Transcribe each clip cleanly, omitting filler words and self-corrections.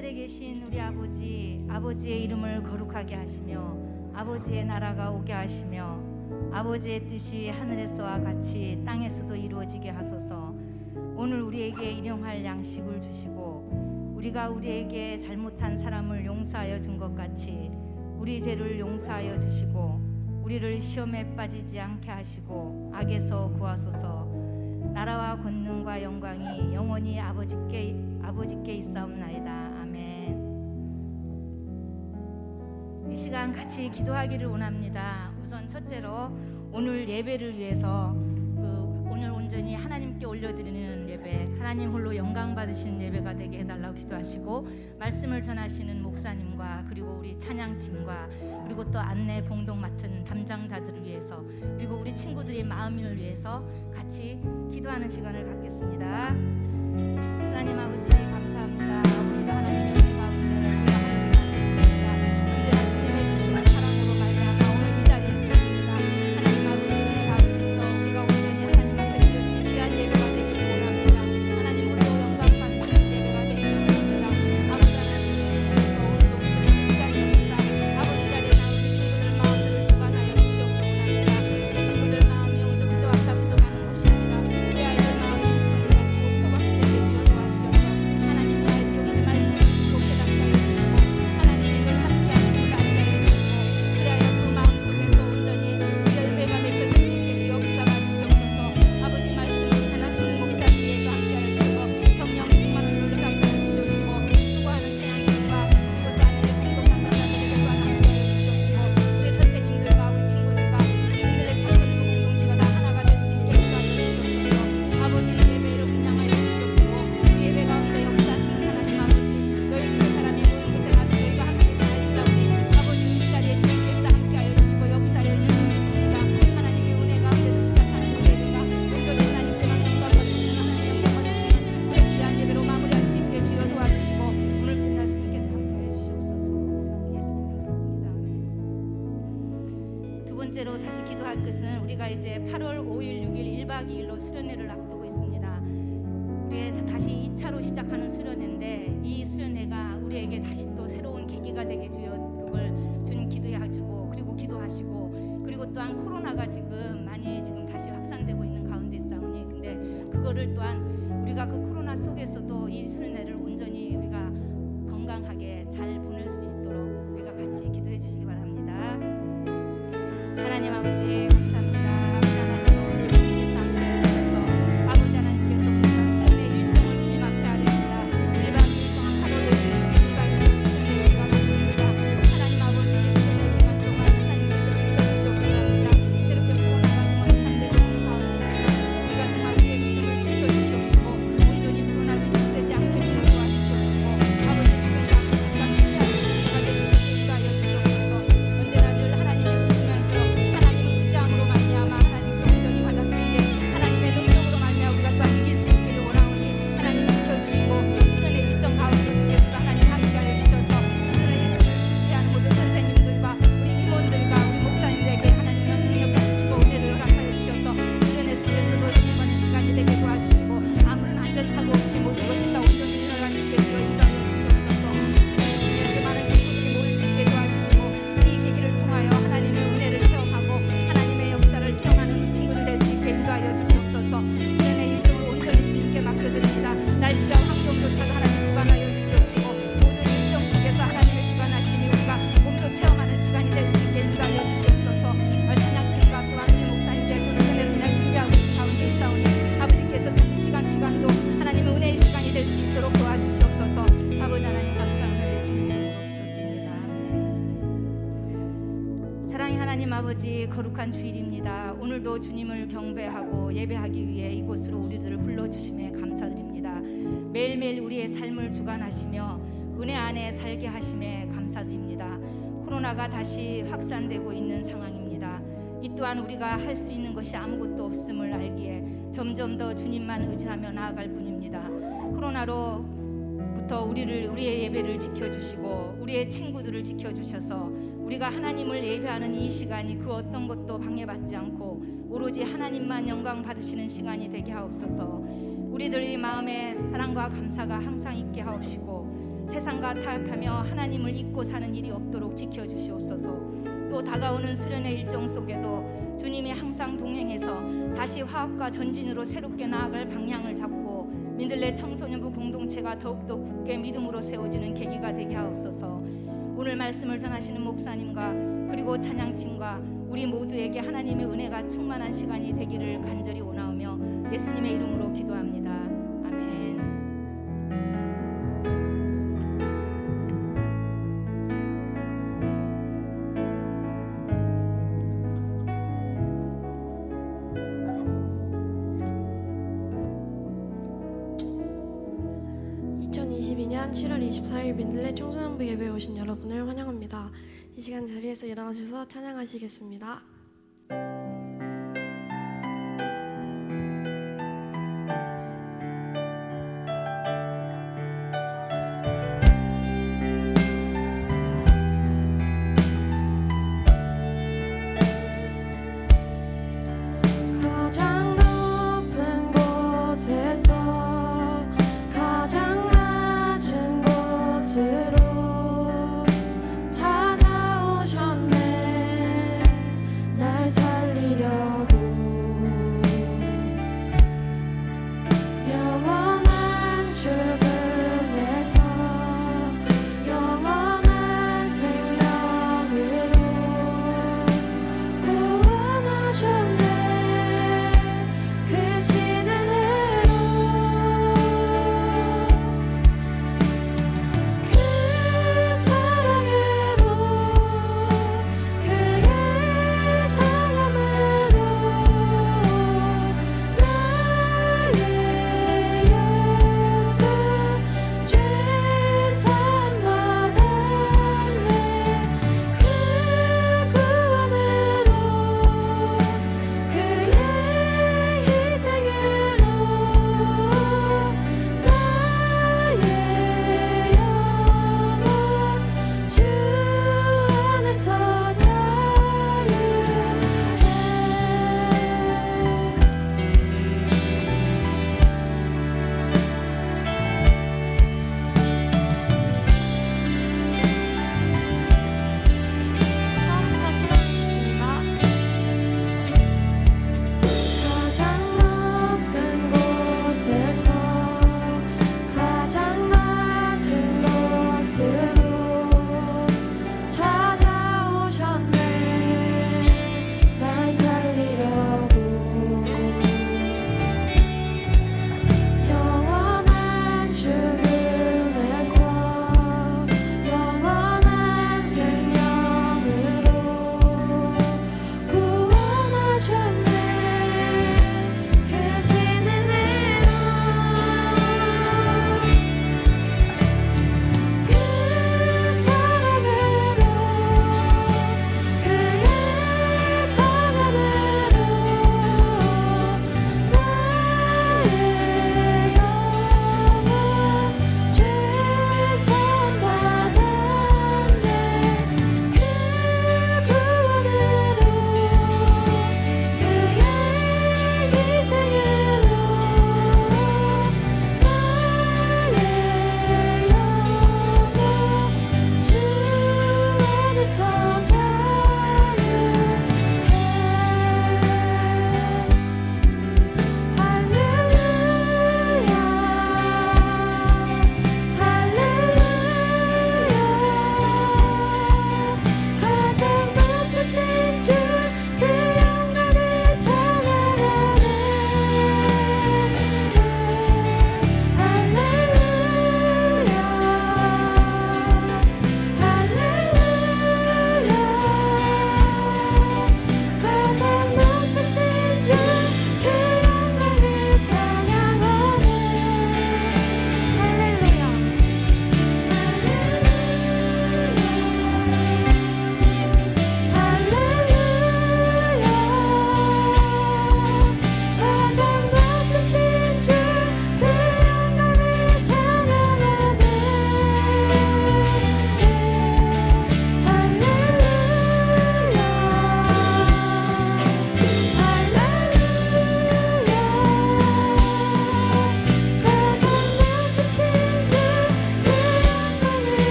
하늘에 계신 우리 아버지, 아버지의 이름을 거룩하게 하시며 아버지의 나라가 오게 하시며 아버지의 뜻이 하늘에서와 같이 땅에서도 이루어지게 하소서. 오늘 우리에게 일용할 양식을 주시고 우리가 우리에게 잘못한 사람을 용서하여 준 것 같이 우리 죄를 용서하여 주시고 우리를 시험에 빠지지 않게 하시고 악에서 구하소서. 나라와 권능과 영광이 영원히 아버지께 있사옵나이다. 아멘. 이 시간 같이 기도하기를 원합니다. 우선 첫째로 오늘 예배를 위해서 오늘 온전히 하나님께 올려드리는 예배, 하나님 홀로 영광 받으시는 예배가 되게 해달라고 기도하시고, 말씀을 전하시는 목사님과 그리고 우리 찬양팀과 그리고 또 안내 봉독 맡은 담당자들을 위해서 그리고 우리 친구들의 마음을 위해서 같이 기도하는 시간을 갖겠습니다. 하나님 아버지 감사합니다. 우리가 하나님의 은혜 가운데 우리가 하나님을 있습니다. 언제나 주님의 주시는 사랑으로 말미암아 오늘 이 자리에 있습니다. 하나님 아버지 은혜 가운데서 우리가 온전히 하나님 앞에 드려지는 귀한 예배가 되기를 원합니다. 하나님 홀로 영광 받으시는 예배가 되기를 원합니다. 아버지 하나님께서 오늘도 우리들을 불쌍히 여기사 아버지 자리에 나오는 친구들 마음들을 주관하여 주시옵기 원합니다. 내 친구들 마음이 오직 그저 왔다 그저 가는 것이 아니라 우리 아이들 마음이 있을 것 같이 옥토박치게 주여 도와주셔서 하나님 이 아이들이 우리 말씀을 듣고 깨닫게 하여 주시고 하나님의 늘 함께 하심을 알게 하여 주시고 그리하여 그 마음속에서 온전히 열매가 맺혀질 수 있게 주여 붙잡아 주시옵소서. 아버지 말씀을 전하시는 목사님에게 함께 하여 주시고 성령 충만을 늘 함께 하여 주시옵시고 수고하는 재앙님과 그리고 또 안내 공동 담당자들에게도 함께 하여 주시옵시고 우리 선생님들과 우리 친구들과 우리들의 청소년 공동체가 다 하나가 될 수 있게 인도하여 주시옵소서. 아버지 예배를 운영하여 주시옵시고 이 예배 가운데 역사하시는 하나님 아버지 너희 두 사람이 모인 곳에 가서 너희가 함께 하시사오니 아버지 이 자리에 주님께서 함께 하여 주시고 역사하여 주시옵습니다. 하나님의 은혜 가운데서 시작하는 이 예배가 온전히 하나님께만 영광 받으시는 하나님 영광 받으시는 그런 귀한 예배로 마무리할 수 있게 주여 도와주시고 오늘 끝날 주님께서 함께 해주시옵소서. 감사합니다. 예수님의 이름입니다. 아멘. 두 번째로 다시 기도할 것은 우리가 이제 8월 5일, 6일 1박 2일로 수련회를 앞두고 있습니다. 우리 다시 2차로 시작하는 수련회인데 이 수련회가 우리에게 다시 또 새로운 계기가 되게 주여 그걸 주님 기도해주고 그리고 기도하시고 그리고 또한 코로나가 지금 많이 지금 다시 확산되고 있는 가운데 있사오니 근데 그거를 또한 우리가 그 코로나 속에서도 이 수련회를 온전히 우리가 건강하게 잘 보낼 수 있도록 우리가 같이 기도해 주시기 바랍니다. 하나님 아버지 감사합니다. 아버지 하나님 오늘 주님께서 함께 해주셔서 아버지 하나님께서 우리가 수련회 일정을 주님 앞에 아뢰니다. 1박 2일 동안 8월 5일 6일 1박 2일 수련회가 왔습니다. 하나님 아버지 수련회 기간 동안 하나님께서 지켜주시옵기 바랍니다. 새롭게 코로나가 정말 확산되고 있는 가운데지만 우리가 정말 우리의 믿음을 지켜주시옵시고 온전히 코로나 위축되지 않게 주여 도와주시옵시고 아버지 믿음과 믿음과 승리하는 우리가 되주시옵게 인도하여 주시옵소서. 언제나 늘 하나님을 의지하면서 하나님을 의지함으로 말미암아 하나님께 온전히 받았을 때 하나님의 능력으로 말미암아 우리가 또한 이길 수 있기를 원하오니 하나님 지켜주시고 수련회 일정 가운데 속에서도 하나님 함께하여 주셔서 수련회 일정을 준비하는 모든 선생님들과 우리 임원들과 우리 목사님들에게 하나님 능력해 주시고 은혜를 허락하여 주셔서 수련회 속에서도 이기는 시간이 되게 도와주시고 아무런 안전사고 없이 모든 것이 다 온전히 일어날 수 있게 주여 인도하여 주시옵소서. 수련회 많은 친구들이 모일 수 있게 도와주시고 이 계기를 통하여 하나님의 은혜를 체험하고 하나님의 역사를 체험하는 친구들 될 수 있게 인도하여 주시옵소서. 수련회 일정을 온전히 주님께 맡겨드립니다. 날씨와 환경조차도 하나님 주관하여 주시옵시고 모든 일정 속에서 하나님의 주관하심이 우리가 몸소 체험하는 시간이 될 수 있게 인도하여 주시옵소서. 찬양팀과 또한 우리 목사님께 또 수련회를 그냥 준비하고 있는 가운데 있사오니 아버지께서 그 시간도 하나님의 은혜의 시간이 될 수 있도록 도와주시옵소서. 아버지 하나님 감사합니다. 예수님의 이름으로 기도드립니다. 아멘. 사랑의 하나님 아버지 거룩한 주일입니다. 오늘도 주님을 경배하고 예배하기 위해 이곳으로 우리들을 불러주심에 감사드립니다. 매일매일 우리의 삶을 주관하시며 은혜 안에 살게 하심에 감사드립니다. 코로나가 다시 확산되고 있는 상황입니다. 이 또한 우리가 할 수 있는 것이 아무것도 없음을 알기에 점점 더 주님만 의지하며 나아갈 뿐입니다. 코로나로부터 우리의 예배를 지켜주시고 우리의 친구들을 지켜주셔서 우리가 하나님을 예배하는 이 시간이 그 어떤 것도 방해받지 않고 오로지 하나님만 영광 받으시는 시간이 되게 하옵소서. 우리들의 마음에 사랑과 감사가 항상 있게 하옵시고 세상과 타협하며 하나님을 잊고 사는 일이 없도록 지켜주시옵소서. 또 다가오는 수련의 일정 속에도 주님이 항상 동행해서 다시 화합과 전진으로 새롭게 나아갈 방향을 잡고 민들레 청소년부 공동체가 더욱더 굳게 믿음으로 세워지는 계기가 되게 하옵소서. 오늘 말씀을 전하시는 목사님과 그리고 찬양팀과 우리 모두에게 하나님의 은혜가 충만한 시간이 되기를 간절히 원하오며 예수님의 이름으로 기도합니다. 아멘. 2022년 7월 24일 민들레 청소년부 예배에 오신 여러분을 환영합니다. 이 시간 자리에서 일어나셔서 찬양하시겠습니다. 가장 높은 곳에서 가장 낮은 곳으로 찾아오셨네.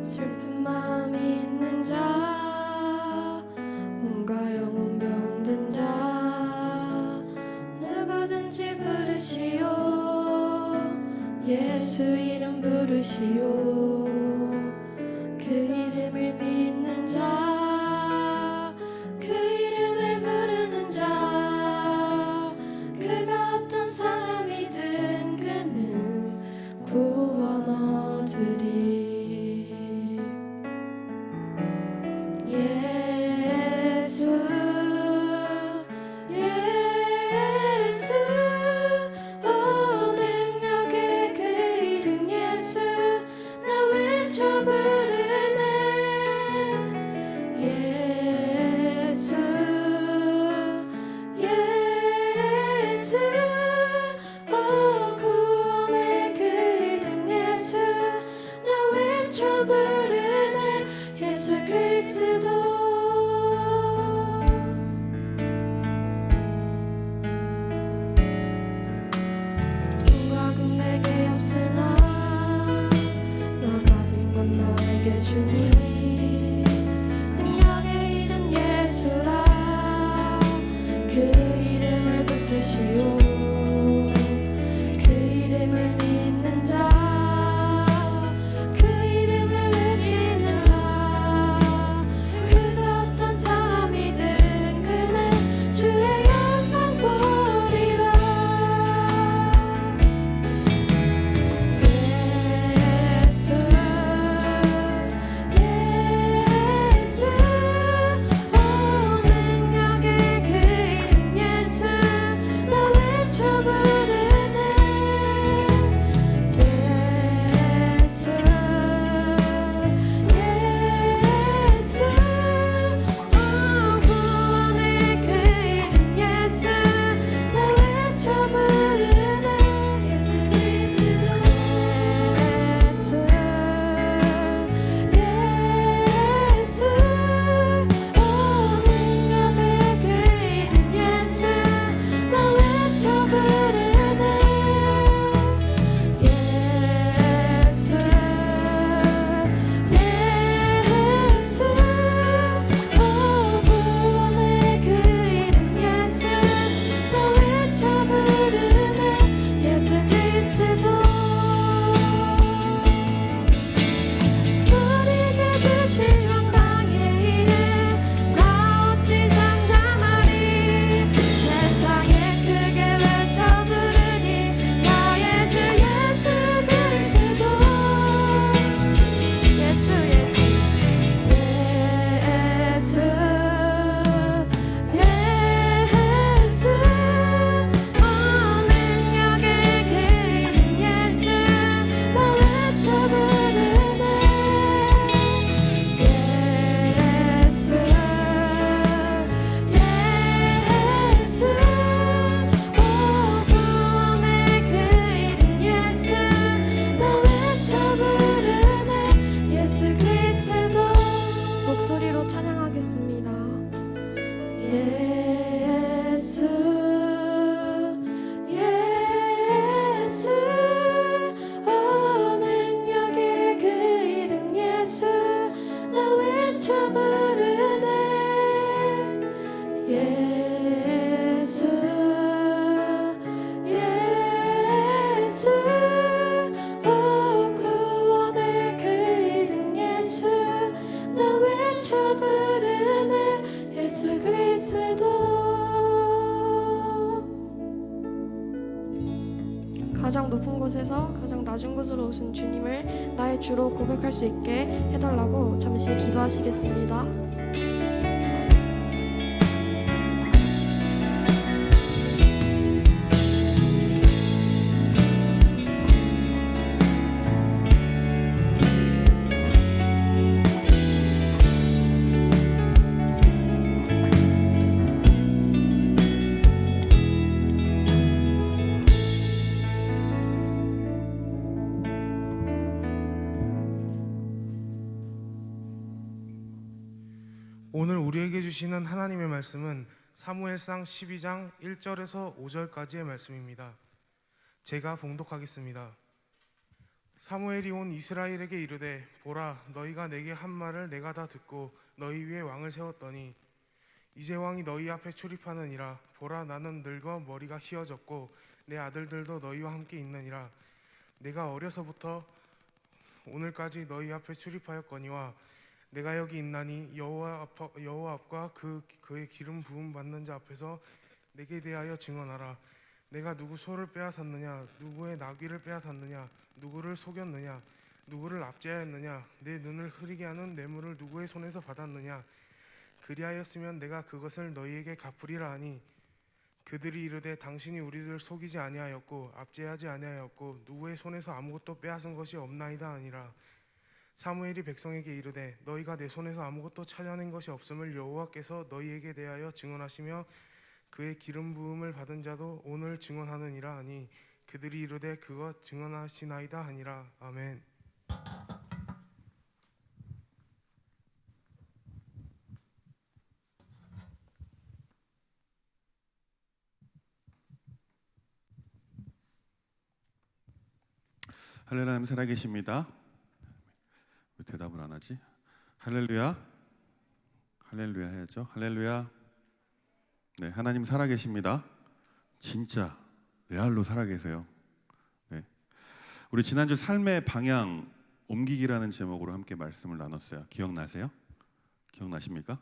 슬픈 마음이 있는 자, 몸과 영혼 병든 자, 누구든지 부르시오. 예수 이름 부르시오. 그 이름을 믿는 자, 그 이름을 부르는 자, 그가 어떤 사람이든 그는 구원 얻으리. 예수 예수 오 능력의 그 이름 예수 나 목소리로 찬양하겠습니다. 예수 예수 능력의 그 이름 예수 나 외쳐 부르네 예수 예수 구원의 그 이름 예수 나 외쳐 부르네 예수 그리스도. 가장 높은 곳에서 가장 낮은 곳으로 오신 주님을 나의 주로 고백할 수 있게 해달라고 잠시 기도하시겠습니다. 오늘 우리에게 주시는 하나님의 말씀은 사무엘상 12장 1절에서 5절까지의 말씀입니다. 제가 봉독하겠습니다. 사무엘이 온 이스라엘에게 이르되 보라 너희가 내게 한 말을 내가 다 듣고 너희 위에 왕을 세웠더니 이제 왕이 너희 앞에 출입하느니라. 보라 나는 늙어 머리가 휘어졌고 내 아들들도 너희와 함께 있느니라. 내가 어려서부터 오늘까지 너희 앞에 출입하였거니와 내가 여기 있나니 여호와 앞과 그의 기름 부음 받는 자 앞에서 내게 대하여 증언하라. 내가 누구 소를 빼앗았느냐, 누구의 나귀를 빼앗았느냐, 누구를 속였느냐, 누구를 압제하였느냐, 내 눈을 흐리게 하는 뇌물을 누구의 손에서 받았느냐. 그리하였으면 내가 그것을 너희에게 갚으리라 하니 그들이 이르되 당신이 우리를 속이지 아니하였고 압제하지 아니하였고 누구의 손에서 아무것도 빼앗은 것이 없나이다 하니라. 사무엘이 백성에게 이르되 너희가 내 손에서 아무것도 찾아낸 것이 없음을 여호와께서 너희에게 대하여 증언하시며 그의 기름 부음을 받은 자도 오늘 증언하느니라 하니 그들이 이르되 그것 증언하시나이다 하니라. 아멘. 할렐루야. 하나님 살아계십니다. 왜 대답을 안 하지? 할렐루야. 할렐루야 해야죠. 할렐루야. 네, 하나님 살아계십니다. 진짜 레알로 살아계세요. 네, 우리 지난주 삶의 방향 옮기기라는 제목으로 함께 말씀을 나눴어요. 기억나세요? 기억나십니까?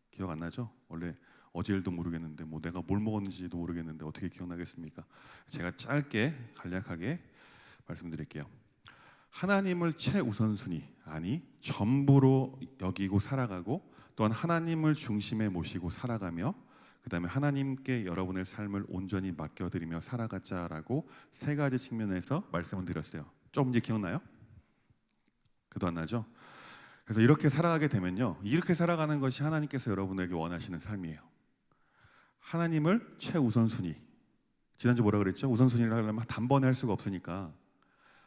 기억 안 나죠? 원래 어제 일도 모르겠는데 뭐 내가 뭘 먹었는지도 모르겠는데 어떻게 기억나겠습니까? 제가 짧게 간략하게 말씀드릴게요. 하나님을 최우선순위, 아니 전부로 여기고 살아가고, 또한 하나님을 중심에 모시고 살아가며, 그 다음에 하나님께 여러분의 삶을 온전히 맡겨드리며 살아가자라고 세 가지 측면에서 말씀을 드렸어요. 좀 이제 기억나요? 그도 안 나죠? 그래서 이렇게 살아가게 되면요, 이렇게 살아가는 것이 하나님께서 여러분에게 원하시는 삶이에요. 하나님을 최우선순위. 지난주 뭐라 그랬죠? 우선순위를 하려면 단번에 할 수가 없으니까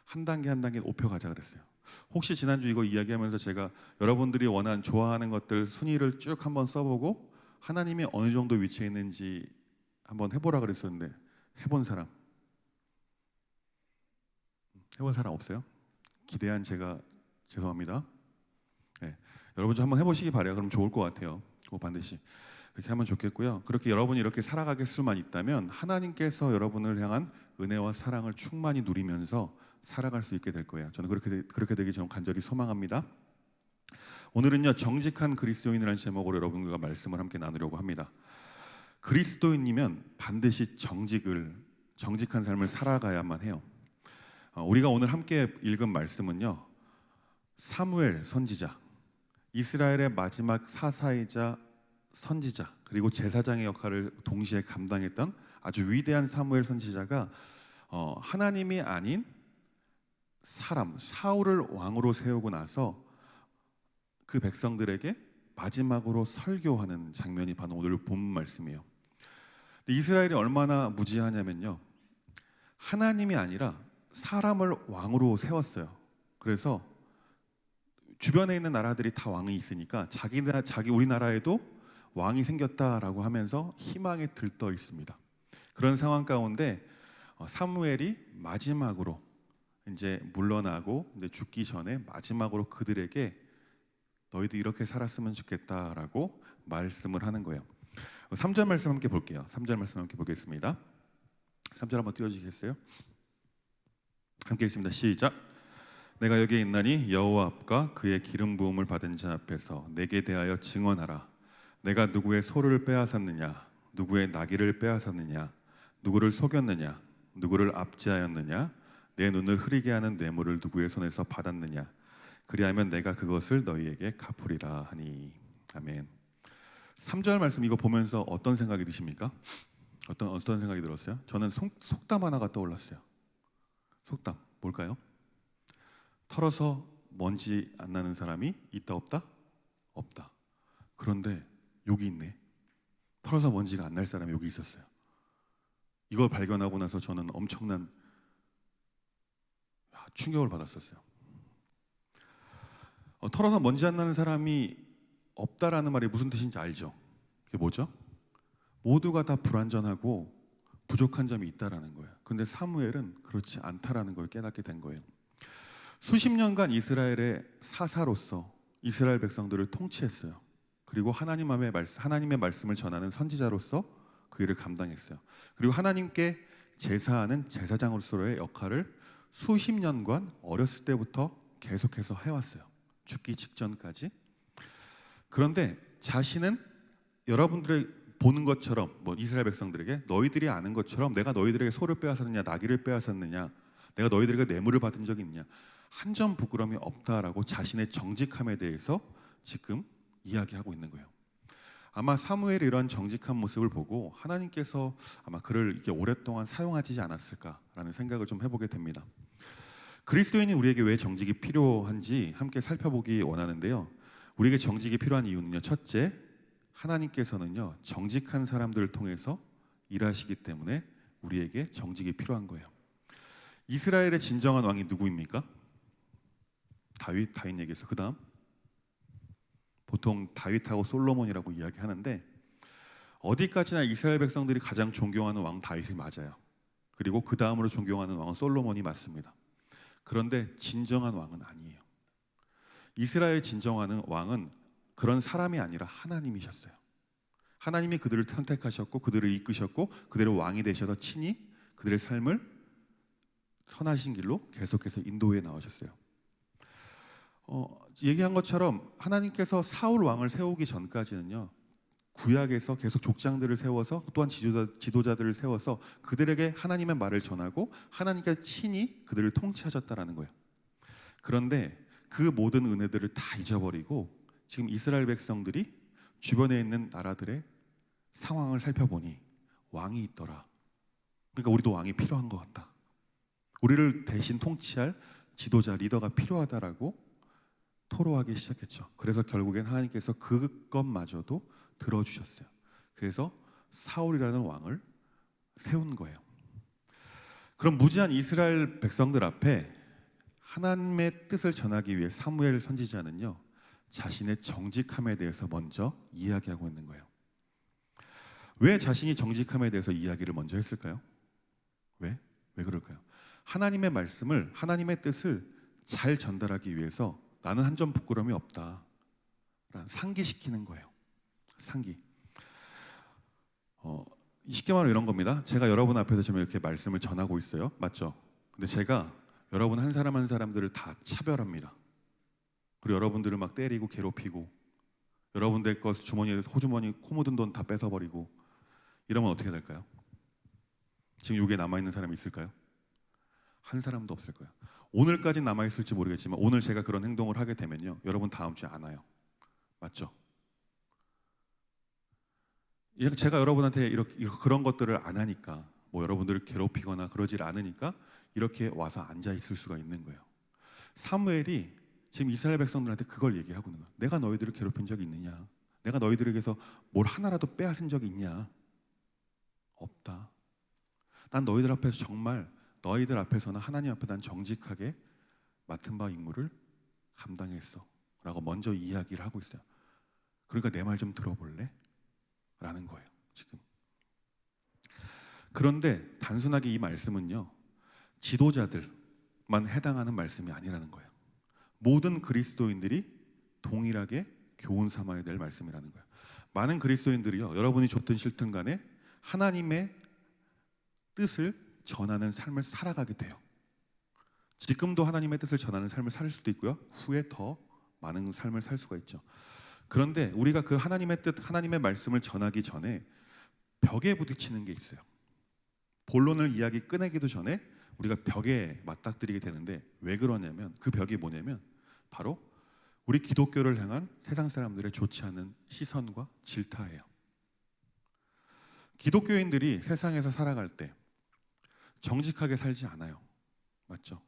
한 단계 한 단계 높여가자 그랬어요. 혹시 지난주 이거 이야기하면서 제가 여러분들이 원하는 좋아하는 것들 순위를 쭉 한번 써보고 하나님이 어느 정도 위치에 있는지 한번 해보라 그랬었는데 해본 사람 없어요? 기대한 제가 죄송합니다. 네, 여러분 좀 한번 해보시기 바래요. 그럼 좋을 것 같아요. 그거 반드시 그렇게 하면 좋겠고요. 그렇게 여러분이 이렇게 살아가실 수만 있다면 하나님께서 여러분을 향한 은혜와 사랑을 충만히 누리면서 살아갈 수 있게 될 거예요. 저는 그렇게 되기 전 간절히 소망합니다. 오늘은요, 정직한 그리스도인이라는 제목으로 여러분과 말씀을 함께 나누려고 합니다. 그리스도인이면 반드시 정직한 삶을 살아가야만 해요. 우리가 오늘 함께 읽은 말씀은요, 사무엘 선지자, 이스라엘의 마지막 사사이자 선지자, 그리고 제사장의 역할을 동시에 감당했던 아주 위대한 사무엘 선지자가 하나님이 아닌 사람 사울을 왕으로 세우고 나서 그 백성들에게 마지막으로 설교하는 장면이 바로 오늘 본 말씀이에요. 이스라엘이 얼마나 무지하냐면요, 하나님이 아니라 사람을 왕으로 세웠어요. 그래서 주변에 있는 나라들이 다 왕이 있으니까 자기 우리나라에도 왕이 생겼다라고 하면서 희망에 들떠 있습니다. 그런 상황 가운데 사무엘이 마지막으로 이제 물러나고 이제 죽기 전에 마지막으로 그들에게 너희도 이렇게 살았으면 좋겠다라고 말씀을 하는 거예요. 3절 말씀 함께 볼게요. 3절 말씀 함께 보겠습니다. 3절 한번 띄워주시겠어요? 함께 있습니다. 시작. 내가 여기에 있나니 여호와 앞과 그의 기름 부음을 받은 자 앞에서 내게 대하여 증언하라. 내가 누구의 소를 빼앗았느냐, 누구의 나귀를 빼앗았느냐, 누구를 속였느냐, 누구를 압제하였느냐, 내 눈을 흐리게 하는 뇌물을 누구의 손에서 받았느냐, 그리하면 내가 그것을 너희에게 갚으리라 하니. 아멘. 3절 말씀 이거 보면서 어떤 생각이 드십니까? 어떤 생각이 들었어요? 저는 속담 하나가 떠올랐어요. 속담 뭘까요? 털어서 먼지 안 나는 사람이 있다 없다? 없다. 그런데 여기 있네. 털어서 먼지가 안 날 사람이 여기 있었어요. 이걸 발견하고 나서 저는 엄청난 충격을 받았었어요. 털어서 먼지 안 나는 사람이 없다라는 말이 무슨 뜻인지 알죠? 그게 뭐죠? 모두가 다 불완전하고 부족한 점이 있다라는 거예요. 근데 사무엘은 그렇지 않다라는 걸 깨닫게 된 거예요. 수십 년간 이스라엘의 사사로서 이스라엘 백성들을 통치했어요. 그리고 하나님의 말씀을 전하는 선지자로서 그 일을 감당했어요. 그리고 하나님께 제사하는 제사장으로서의 역할을 수십 년간 어렸을 때부터 계속해서 해왔어요. 죽기 직전까지. 그런데 자신은 여러분들의 보는 것처럼 이스라엘 백성들에게 너희들이 아는 것처럼 내가 너희들에게 소를 빼앗았느냐, 나귀를 빼앗았느냐, 내가 너희들에게 뇌물을 받은 적이 있느냐, 한 점 부끄러움이 없다라고 자신의 정직함에 대해서 지금 이야기하고 있는 거예요. 아마 사무엘의 이런 정직한 모습을 보고 하나님께서 아마 그를 이렇게 오랫동안 사용하지 않았을까라는 생각을 좀 해보게 됩니다. 그리스도인이 우리에게 왜 정직이 필요한지 함께 살펴보기 원하는데요. 우리에게 정직이 필요한 이유는요. 첫째, 하나님께서는요 정직한 사람들을 통해서 일하시기 때문에 우리에게 정직이 필요한 거예요. 이스라엘의 진정한 왕이 누구입니까? 다윗 얘기해서 그 다음 보통 다윗하고 솔로몬이라고 이야기하는데 어디까지나 이스라엘 백성들이 가장 존경하는 왕 다윗이 맞아요. 그리고 그 다음으로 존경하는 왕은 솔로몬이 맞습니다. 그런데 진정한 왕은 아니에요. 이스라엘 진정한 왕은 그런 사람이 아니라 하나님이셨어요. 하나님이 그들을 선택하셨고 그들을 이끄셨고 그들의 왕이 되셔서 친히 그들의 삶을 선하신 길로 계속해서 인도해 나오셨어요. 얘기한 것처럼 하나님께서 사울 왕을 세우기 전까지는요 구약에서 계속 족장들을 세워서 또한 지도자들을 세워서 그들에게 하나님의 말을 전하고 하나님께서 친히 그들을 통치하셨다라는 거예요. 그런데 그 모든 은혜들을 다 잊어버리고 지금 이스라엘 백성들이 주변에 있는 나라들의 상황을 살펴보니 왕이 있더라. 그러니까 우리도 왕이 필요한 것 같다. 우리를 대신 통치할 지도자, 리더가 필요하다라고 토로하기 시작했죠. 그래서 결국엔 하나님께서 그것마저도 들어주셨어요. 그래서 사울이라는 왕을 세운 거예요. 그럼 무지한 이스라엘 백성들 앞에 하나님의 뜻을 전하기 위해 사무엘 선지자는요 자신의 정직함에 대해서 먼저 이야기하고 있는 거예요. 왜 자신이 정직함에 대해서 이야기를 먼저 했을까요? 왜 그럴까요? 하나님의 말씀을, 하나님의 뜻을 잘 전달하기 위해서 나는 한 점 부끄러움이 없다 상기시키는 거예요. 상기. 쉽게 말하면 이런 겁니다. 제가 여러분 앞에서 지금 이렇게 말씀을 전하고 있어요. 맞죠? 근데 제가 여러분 한 사람 한 사람들을 다 차별합니다. 그리고 여러분들을 막 때리고 괴롭히고 여러분들 거 주머니에 호주머니 코 묻은 돈 다 뺏어버리고 이러면 어떻게 될까요? 지금 여기에 남아있는 사람이 있을까요? 한 사람도 없을 거예요. 오늘까지 남아있을지 모르겠지만 오늘 제가 그런 행동을 하게 되면요 여러분 다음 주에 안 와요. 맞죠? 제가 여러분한테 이렇게 그런 것들을 안 하니까 여러분들을 괴롭히거나 그러질 않으니까 이렇게 와서 앉아 있을 수가 있는 거예요. 사무엘이 지금 이스라엘 백성들한테 그걸 얘기하고 있는 거예요. 내가 너희들을 괴롭힌 적이 있느냐? 내가 너희들에게서 뭘 하나라도 빼앗은 적이 있냐? 없다. 난 너희들 앞에서 정말 너희들 앞에서나 하나님 앞에 난 정직하게 맡은 바 임무를 감당했어. 라고 먼저 이야기를 하고 있어요. 그러니까 내 말 좀 들어볼래? 라는 거예요, 지금. 그런데 단순하게 이 말씀은요, 지도자들만 해당하는 말씀이 아니라는 거예요. 모든 그리스도인들이 동일하게 교훈 삼아야 될 말씀이라는 거예요. 많은 그리스도인들이요, 여러분이 좋든 싫든 간에 하나님의 뜻을 전하는 삶을 살아가게 돼요. 지금도 하나님의 뜻을 전하는 삶을 살 수도 있고요, 후에 더 많은 삶을 살 수가 있죠. 그런데 우리가 그 하나님의 뜻, 하나님의 말씀을 전하기 전에 벽에 부딪히는 게 있어요. 본론을 이야기 꺼내기도 전에 우리가 벽에 맞닥뜨리게 되는데, 왜 그러냐면 그 벽이 뭐냐면 바로 우리 기독교를 향한 세상 사람들의 좋지 않은 시선과 질타예요. 기독교인들이 세상에서 살아갈 때 정직하게 살지 않아요. 맞죠?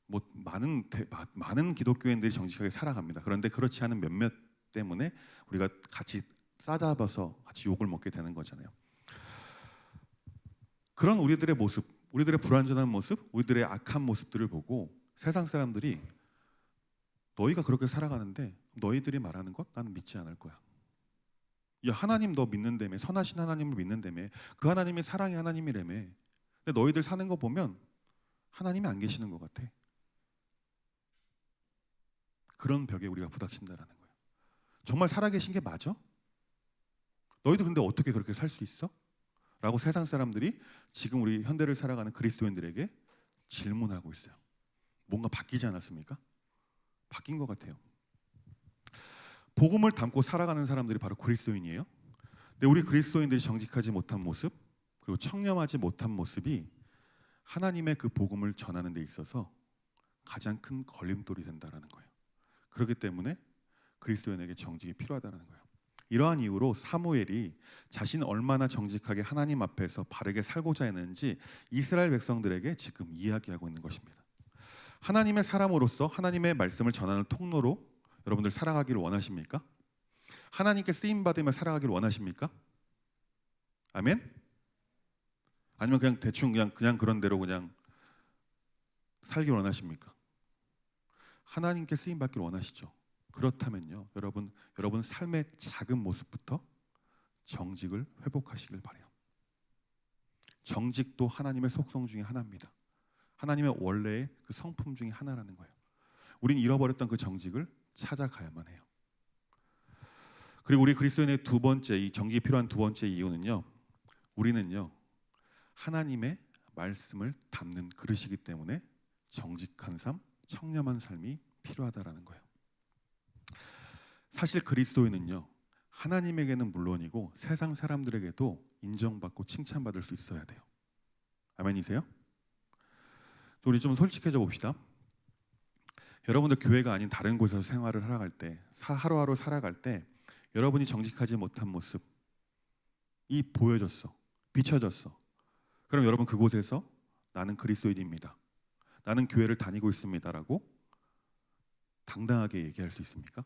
뭐 많은 기독교인들이 정직하게 살아갑니다. 그런데 그렇지 않은 몇몇 때문에 우리가 같이 싸잡아서 같이 욕을 먹게 되는 거잖아요. 그런 우리들의 모습, 우리들의 불완전한 모습, 우리들의 악한 모습들을 보고 세상 사람들이 너희가 그렇게 살아가는데 너희들이 말하는 것 나는 믿지 않을 거야. 야, 하나님 너 믿는다며, 선하신 하나님을 믿는다며, 그 하나님이 사랑의 하나님이라며. 근데 너희들 사는 거 보면 하나님이 안 계시는 것 같아. 그런 벽에 우리가 부닥친다라는 거예요. 정말 살아계신 게 맞아? 너희들 근데 어떻게 그렇게 살 수 있어? 라고 세상 사람들이 지금 우리 현대를 살아가는 그리스도인들에게 질문하고 있어요. 뭔가 바뀌지 않았습니까? 바뀐 것 같아요. 복음을 담고 살아가는 사람들이 바로 그리스도인이에요. 근데 우리 그리스도인들이 정직하지 못한 모습, 그리고 청렴하지 못한 모습이 하나님의 그 복음을 전하는 데 있어서 가장 큰 걸림돌이 된다는 거예요. 그렇기 때문에 그리스도인에게 정직이 필요하다는 거예요. 이러한 이유로 사무엘이 자신이 얼마나 정직하게 하나님 앞에서 바르게 살고자 했는지 이스라엘 백성들에게 지금 이야기하고 있는 것입니다. 하나님의 사람으로서 하나님의 말씀을 전하는 통로로 여러분들 살아가기를 원하십니까? 하나님께 쓰임 받으며 살아가기를 원하십니까? 아멘? 아니면 그냥 대충 그냥 그런 대로 그냥 살기를 원하십니까? 하나님께 쓰임 받기를 원하시죠. 그렇다면요, 여러분 삶의 작은 모습부터 정직을 회복하시길 바래요. 정직도 하나님의 속성 중에 하나입니다. 하나님의 원래의 그 성품 중에 하나라는 거예요. 우린 잃어버렸던 그 정직을 찾아가야만 해요. 그리고 우리 그리스도인의 두 번째, 이 정직이 필요한 두 번째 이유는요, 우리는요 하나님의 말씀을 담는 그릇이기 때문에 정직한 삶, 청렴한 삶이 필요하다라는 거예요. 사실 그리스도인은요, 하나님에게는 물론이고 세상 사람들에게도 인정받고 칭찬받을 수 있어야 돼요. 아멘이세요? 또 우리 좀 솔직해져 봅시다. 여러분들 교회가 아닌 다른 곳에서 생활을 하러 갈 때, 하루하루 살아갈 때 여러분이 정직하지 못한 모습이 보여졌어, 비춰졌어. 그럼 여러분 그곳에서 나는 그리스도인입니다, 나는 교회를 다니고 있습니다라고 당당하게 얘기할 수 있습니까?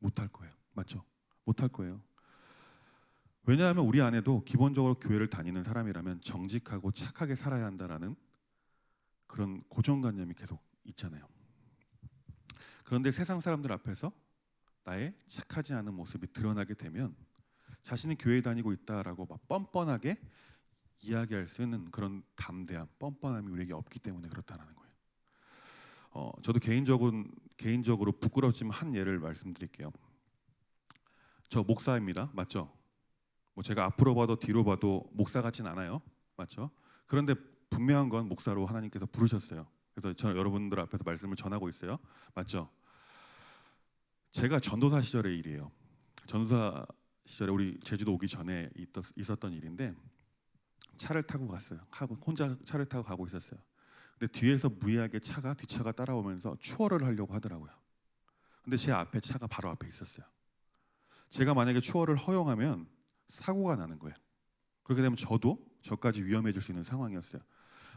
못할 거예요. 맞죠? 못할 거예요. 왜냐하면 우리 안에도 기본적으로 교회를 다니는 사람이라면 정직하고 착하게 살아야 한다라는 그런 고정관념이 계속 있잖아요. 그런데 세상 사람들 앞에서 나의 착하지 않은 모습이 드러나게 되면 자신이 교회에 다니고 있다라고 막 뻔뻔하게 이야기할 수 있는 그런 담대함, 뻔뻔함이 우리에게 없기 때문에 그렇다는 거예요. 저도 개인적으로 부끄럽지만 한 예를 말씀드릴게요. 저 목사입니다. 맞죠? 뭐 제가 앞으로 봐도 뒤로 봐도 목사 같진 않아요. 맞죠? 그런데 분명한 건 목사로 하나님께서 부르셨어요. 그래서 저는 여러분들 앞에서 말씀을 전하고 있어요. 맞죠? 제가 전도사 시절의 일이에요. 전도사 시절에 우리 제주도 오기 전에 있었던 일인데 차를 타고 갔어요. 혼자 차를 타고 가고 있었어요. 근데 뒤에서 무의하게 뒷차가 따라오면서 추월을 하려고 하더라고요. 근데 제 앞에 차가 바로 앞에 있었어요. 제가 만약에 추월을 허용하면 사고가 나는 거예요. 그렇게 되면 저까지 위험해질 수 있는 상황이었어요.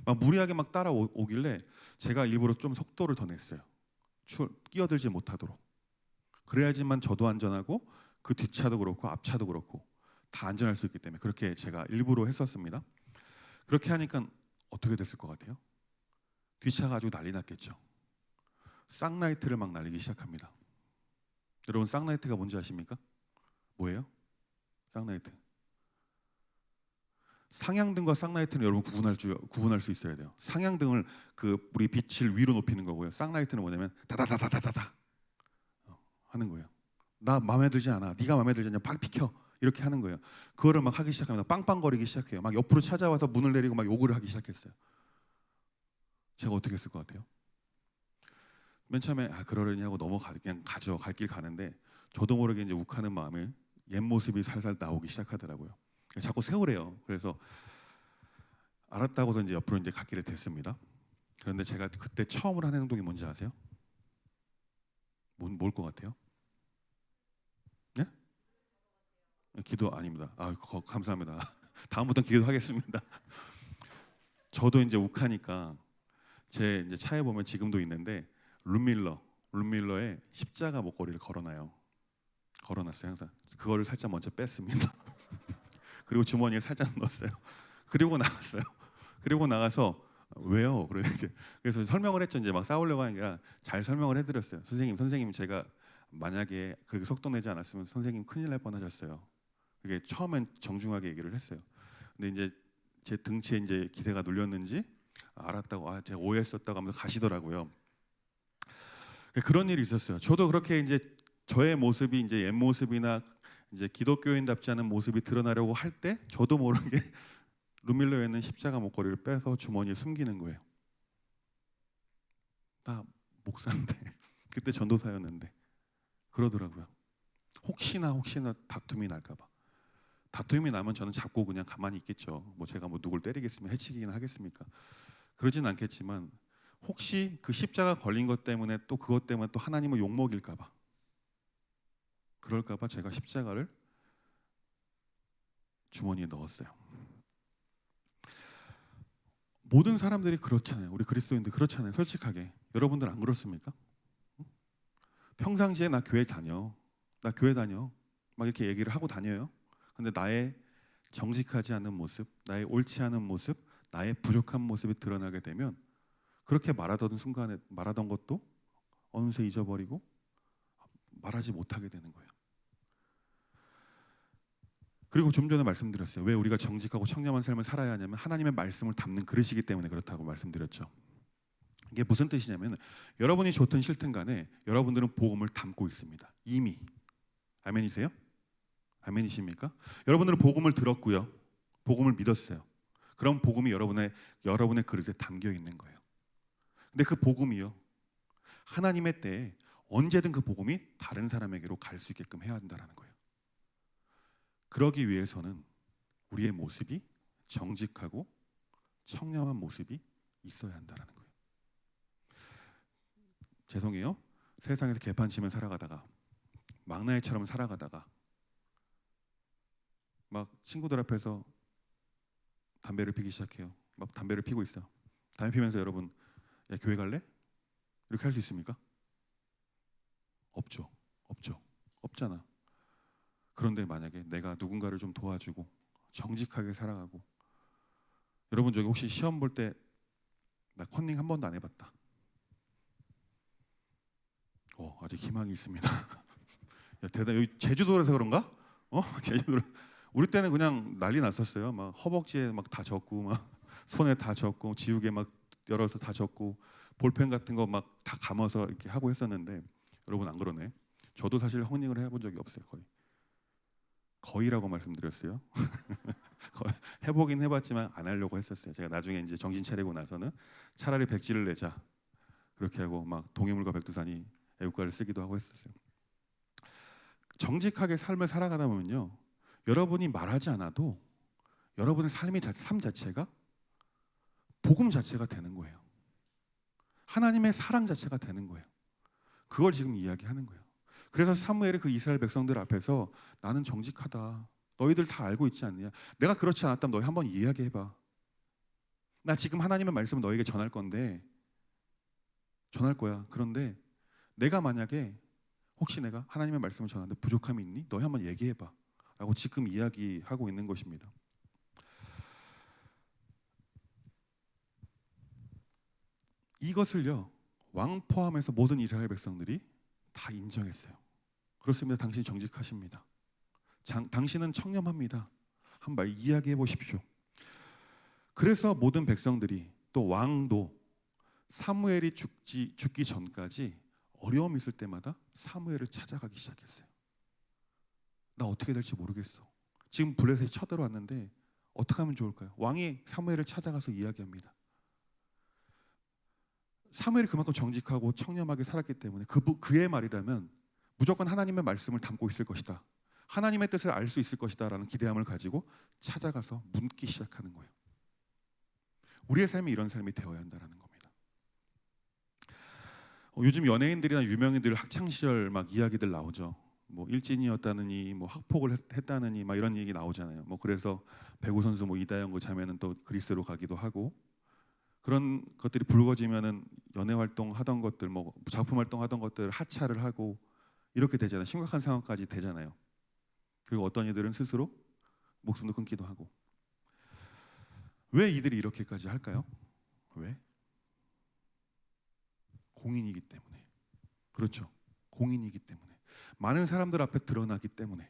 막 무리하게 막 따라오길래 제가 일부러 좀 속도를 더 냈어요. 끼어들지 못하도록. 그래야지만 저도 안전하고 그 뒷차도 그렇고 앞차도 그렇고 다 안전할 수 있기 때문에 그렇게 제가 일부러 했었습니다. 그렇게 하니까 어떻게 됐을 것 같아요? 뒤차가지고 난리 났겠죠. 쌍라이트를 막 날리기 시작합니다. 여러분 쌍라이트가 뭔지 아십니까? 뭐예요? 쌍라이트. 상향등과 쌍라이트는 여러분 구분할 수 있어야 돼요. 상향등을 우리 빛을 위로 높이는 거고요. 쌍라이트는 뭐냐면 다다다다다다 하는 거예요. 나 마음에 들지 않아. 네가 마음에 들지 않냐? 빨리 비켜. 이렇게 하는 거예요. 그거를 막 하기 시작합니다. 빵빵거리기 시작해요. 막 옆으로 찾아와서 문을 내리고 막 욕을 하기 시작했어요. 제가 어떻게 했을 것 같아요? 맨 처음에 그러려니 하고 그냥 가죠. 갈 길 가는데 저도 모르게 이제 욱하는 마음에 옛 모습이 살살 나오기 시작하더라고요. 자꾸 세우래요. 그래서 알았다고서 이제 옆으로 이제 갓길에 댔습니다. 그런데 제가 그때 처음으로 하는 행동이 뭔지 아세요? 뭘 것 같아요? 네? 기도 아닙니다. 감사합니다. 다음부터는 기도하겠습니다. 저도 이제 욱하니까 제 이제 차에 보면 지금도 있는데 룸밀러에 십자가 목걸이를 걸어놨어요. 항상. 그거를 살짝 먼저 뺐습니다. 그리고 주머니에 살짝 넣었어요. 그리고 나갔어요. 그리고 나가서 왜요? 그래서 설명을 했죠. 이제 막 싸우려고 하는 게 아니라 잘 설명을 해드렸어요. 선생님 제가 만약에 그렇게 속도내지 않았으면 선생님 큰일 날 뻔하셨어요. 그게 처음엔 정중하게 얘기를 했어요. 근데 이제 제 등치에 이제 기세가 눌렸는지 알았다고 제가 오해했었다고 하면서 가시더라고요. 그런 일이 있었어요. 저도 그렇게 이제 저의 모습이 이제 옛 모습이나 이제 기독교인답지 않은 모습이 드러나려고 할 때 저도 모르게 룸밀러에 있는 십자가 목걸이를 빼서 주머니에 숨기는 거예요. 나 목사인데 그때 전도사였는데 그러더라고요. 혹시나 다툼이 날까봐. 다툼이 나면 저는 잡고 그냥 가만히 있겠죠. 뭐 제가 뭐 누굴 때리겠으면 해치기나 하겠습니까? 그러진 않겠지만 혹시 그 십자가 걸린 것 때문에 또 그것 때문에 또 하나님을 욕먹일까봐 그럴까봐 제가 십자가를 주머니에 넣었어요. 모든 사람들이 그렇잖아요. 우리 그리스도인들 그렇잖아요. 솔직하게. 여러분들 안 그렇습니까? 평상시에 나 교회 다녀 막 이렇게 얘기를 하고 다녀요. 근데 나의 정직하지 않은 모습, 나의 옳지 않은 모습, 나의 부족한 모습이 드러나게 되면 그렇게 말하던 것도 어느새 잊어버리고 말하지 못하게 되는 거예요. 그리고 좀 전에 말씀드렸어요. 왜 우리가 정직하고 청렴한 삶을 살아야 하냐면 하나님의 말씀을 담는 그릇이기 때문에 그렇다고 말씀드렸죠. 이게 무슨 뜻이냐면 여러분이 좋든 싫든 간에 여러분들은 복음을 담고 있습니다. 이미. 아멘이세요? 아멘이십니까? 여러분들은 복음을 들었고요. 복음을 믿었어요. 그럼 복음이 여러분의 그릇에 담겨 있는 거예요. 근데 그 복음이요. 하나님의 때에 언제든 그 복음이 다른 사람에게로 갈 수 있게끔 해야 한다는 거예요. 그러기 위해서는 우리의 모습이 정직하고 청렴한 모습이 있어야 한다는 거예요. 죄송해요. 세상에서 개판치면 살아가다가 막나이처럼 살아가다가 막 친구들 앞에서 담배를 피기 시작해요. 막 담배를 피고 있어요. 담배 피면서 여러분 야 교회 갈래? 이렇게 할 수 있습니까? 없죠. 없잖아. 그런데 만약에 내가 누군가를 좀 도와주고 정직하게 살아가고 여러분 저기 혹시 시험 볼 때 나 컨닝 한 번도 안 해봤다. 아직 희망이 있습니다. 야, 여기 제주도라서 그런가? 제주도 우리 때는 그냥 난리 났었어요. 막 허벅지에 막 다 젖고 막 손에 다 젖고 지우개 막 열어서 다 젖고 볼펜 같은 거 막 다 감아서 이렇게 하고 했었는데 여러분 안 그러네. 저도 사실 컨닝을 해본 적이 없어요. 거의라고 말씀드렸어요. 해보긴 해봤지만 안 하려고 했었어요. 제가 나중에 이제 정신 차리고 나서는 차라리 백지를 내자 그렇게 하고 막 동해물과 백두산이 애국가를 쓰기도 하고 했었어요. 정직하게 삶을 살아가다 보면요, 여러분이 말하지 않아도 여러분의 삶 자체가 복음 자체가 되는 거예요. 하나님의 사랑 자체가 되는 거예요. 그걸 지금 이야기하는 거예요. 그래서 사무엘이 그 이스라엘 백성들 앞에서 나는 정직하다. 너희들 다 알고 있지 않느냐? 내가 그렇지 않았다면 너희 한번 이야기해봐. 나 지금 하나님의 말씀을 너에게 전할 건데 전할 거야. 그런데 내가 만약에 혹시 내가 하나님의 말씀을 전하는데 부족함이 있니? 너희 한번 얘기해봐. 라고 지금 이야기하고 있는 것입니다. 이것을요 왕 포함해서 모든 이스라엘 백성들이 다 인정했어요. 그렇습니다. 당신이 정직하십니다. 당신은 청렴합니다. 한번 이야기해 보십시오. 그래서 모든 백성들이 또 왕도 사무엘이 죽기 전까지 어려움이 있을 때마다 사무엘을 찾아가기 시작했어요. 나 어떻게 될지 모르겠어. 지금 블레셋이 쳐들어왔는데 어떻게 하면 좋을까요? 왕이 사무엘을 찾아가서 이야기합니다. 사무엘이 그만큼 정직하고 청렴하게 살았기 때문에 그의 말이라면 무조건 하나님의 말씀을 담고 있을 것이다. 하나님의 뜻을 알 수 있을 것이다 라는 기대함을 가지고 찾아가서 묻기 시작하는 거예요. 우리의 삶이 이런 삶이 되어야 한다는 겁니다. 요즘 연예인들이나 유명인들 학창시절 막 이야기들 나오죠. 뭐 일진이었다느니 뭐 학폭을 했다느니 막 이런 얘기 나오잖아요. 뭐 그래서 배구 선수 뭐 이다영 그 자매는 또 그리스로 가기도 하고 그런 것들이 불거지면은 연애 활동 하던 것들 뭐 작품 활동 하던 것들 하차를 하고 이렇게 되잖아요. 심각한 상황까지 되잖아요. 그리고 어떤 이들은 스스로 목숨도 끊기도 하고. 왜 이들이 이렇게까지 할까요? 왜? 공인이기 때문에. 그렇죠. 공인이기 때문에. 많은 사람들 앞에 드러나기 때문에.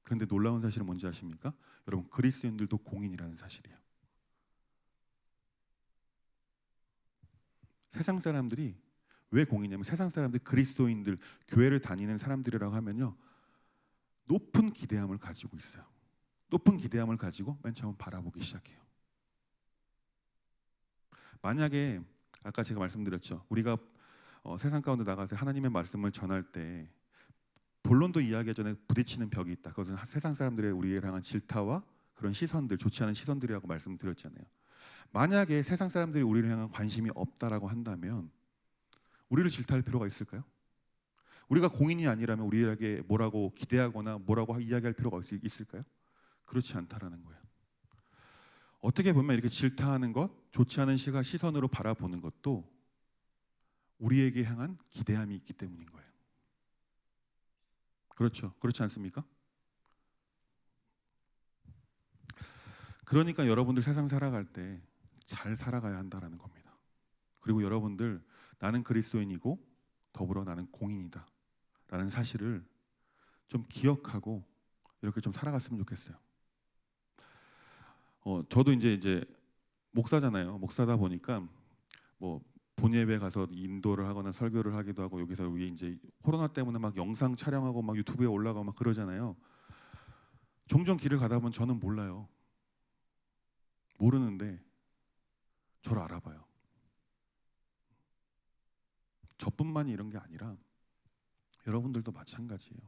그런데 놀라운 사실은 뭔지 아십니까? 여러분 그리스도인들도 공인이라는 사실이에요. 세상 사람들이 왜 공인이냐면 세상 사람들 그리스도인들 교회를 다니는 사람들이라고 하면요 높은 기대함을 가지고 있어요. 높은 기대함을 가지고 맨 처음 바라보기 시작해요. 만약에 아까 제가 말씀드렸죠. 우리가 세상 가운데 나가서 하나님의 말씀을 전할 때 본론도 이야기하기 전에 부딪히는 벽이 있다. 그것은 세상 사람들의 우리를 향한 질타와 그런 시선들, 좋지 않은 시선들이라고 말씀드렸잖아요. 만약에 세상 사람들이 우리를 향한 관심이 없다라고 한다면 우리를 질타할 필요가 있을까요? 우리가 공인이 아니라면 우리에게 뭐라고 기대하거나 뭐라고 이야기할 필요가 있을까요? 그렇지 않다라는 거예요. 어떻게 보면 이렇게 질타하는 것, 좋지 않은 시선으로 바라보는 것도 우리에게 향한 기대함이 있기 때문인 거예요. 그렇죠. 그렇지 않습니까? 그러니까 여러분들 세상 살아갈 때 잘 살아가야 한다라는 겁니다. 그리고 여러분들 나는 그리스도인이고 더불어 나는 공인이다 라는 사실을 좀 기억하고 이렇게 좀 살아갔으면 좋겠어요. 저도 이제 목사잖아요. 목사다 보니까 뭐 본예배 가서 인도를 하거나 설교를 하기도 하고 여기서 우리 이제 코로나 때문에 막 영상 촬영하고 막 유튜브에 올라가고 막 그러잖아요. 종종 길을 가다 보면 저는 몰라요. 모르는데 저를 알아봐요. 저뿐만이 이런 게 아니라 여러분들도 마찬가지예요.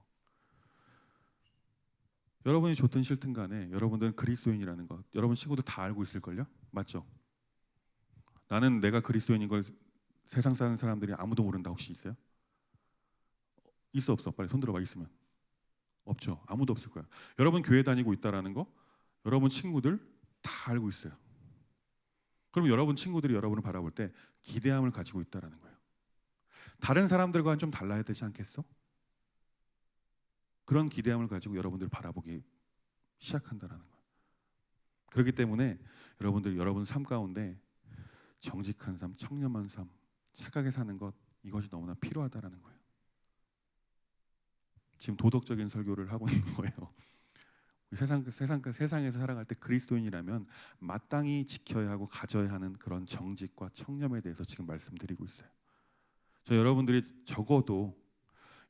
여러분이 좋든 싫든 간에 여러분들은 그리스도인이라는 것 여러분 친구들 다 알고 있을걸요? 맞죠? 나는 내가 그리스도인인 걸 세상 사는 사람들이 아무도 모른다 혹시 있어요? 있어 없어? 빨리 손 들어봐. 있으면. 없죠. 아무도 없을 거야. 여러분 교회 다니고 있다라는 거 여러분 친구들 다 알고 있어요. 그럼 여러분 친구들이 여러분을 바라볼 때 기대함을 가지고 있다라는 거예요. 다른 사람들과는 좀 달라야 되지 않겠어? 그런 기대함을 가지고 여러분들을 바라보기 시작한다라는 거예요. 그렇기 때문에 여러분들 여러분 삶 가운데 정직한 삶, 청렴한 삶, 착하게 사는 것 이것이 너무나 필요하다라는 거예요. 지금 도덕적인 설교를 하고 있는 거예요. 세상에서 살아갈 때 그리스도인이라면 마땅히 지켜야 하고 가져야 하는 그런 정직과 청렴에 대해서 지금 말씀드리고 있어요. 저 여러분들이 적어도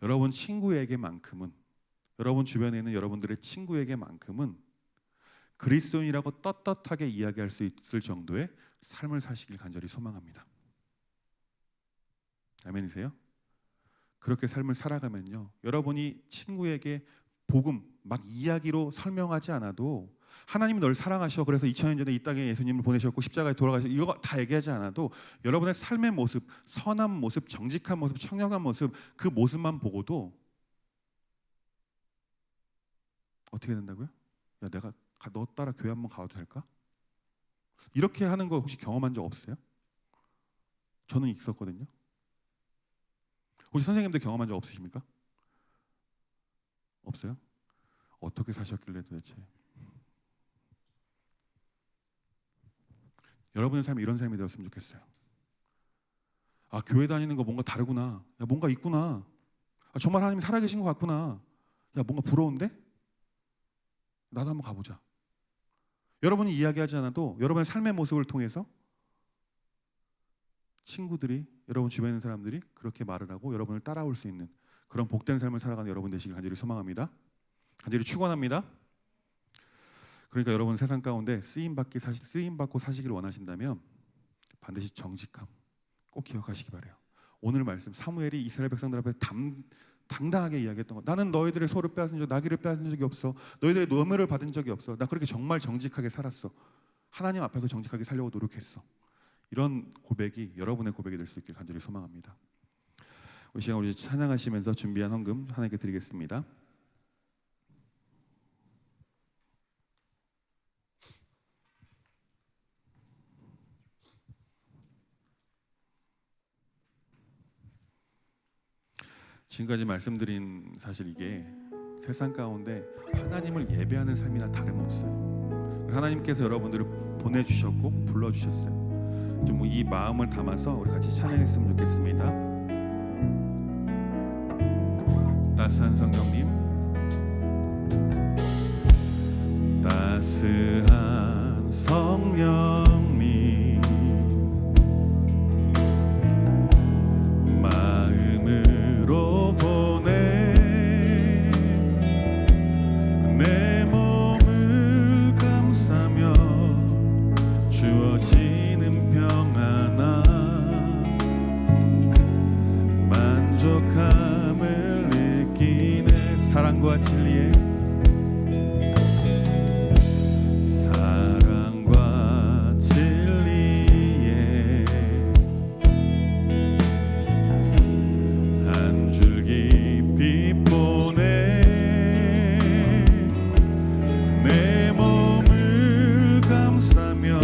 여러분 친구에게만큼은 여러분 주변에 있는 여러분들의 친구에게만큼은 그리스도인이라고 떳떳하게 이야기할 수 있을 정도의 삶을 사시길 간절히 소망합니다. 아멘이세요? 그렇게 삶을 살아가면요 여러분이 친구에게 복음 막 이야기로 설명하지 않아도 하나님이 널 사랑하셔 그래서 2000년 전에 이 땅에 예수님을 보내셨고 십자가에 돌아가셔 이거 다 얘기하지 않아도 여러분의 삶의 모습 선한 모습 정직한 모습 청렴한 모습 그 모습만 보고도 어떻게 된다고요? 야 내가 너 따라 교회 한번 가도 될까? 이렇게 하는 거 혹시 경험한 적 없어요? 저는 있었거든요. 혹시 선생님들 경험한 적 없으십니까? 없어요? 어떻게 사셨길래 도대체? 여러분의 삶이 이런 삶이 되었으면 좋겠어요. 아, 교회 다니는 거 뭔가 다르구나. 야, 뭔가 있구나. 아, 정말 하나님이 살아계신 것 같구나. 야, 뭔가 부러운데? 나도 한번 가보자. 여러분이 이야기하지 않아도 여러분의 삶의 모습을 통해서 친구들이, 여러분 주변에 있는 사람들이 그렇게 말을 하고 여러분을 따라올 수 있는 그런 복된 삶을 살아가는 여러분 되시길 간절히 소망합니다. 간절히 축원합니다. 그러니까 여러분 세상 가운데 쓰임받고 사시기를 원하신다면 반드시 정직함 꼭 기억하시기 바라요. 오늘 말씀 사무엘이 이스라엘 백성들 앞에 당당하게 이야기했던 것, 나는 너희들의 소를 빼앗은 적, 나귀를 빼앗은 적이 없어. 너희들의 노매를 받은 적이 없어. 나 그렇게 정말 정직하게 살았어. 하나님 앞에서 정직하게 살려고 노력했어. 이런 고백이 여러분의 고백이 될 수 있길 간절히 소망합니다. 우리 시간 우리 찬양하시면서 준비한 헌금 하나님께 드리겠습니다. 지금까지 말씀드린 사실 이게 세상 가운데 하나님을 예배하는 삶이나 다름없어요. 하나님께서 여러분들을 보내주셨고 불러주셨어요. 좀 이 마음을 담아서 우리 같이 찬양했으면 좋겠습니다. 따스한 성령님, 따스한 성령님, 마음으로 보내 내 몸을 감싸며 주어지는 평안함, 만족함을 느끼네. 사랑과 진리에 한 줄기 빛 보내 내 몸을 감싸며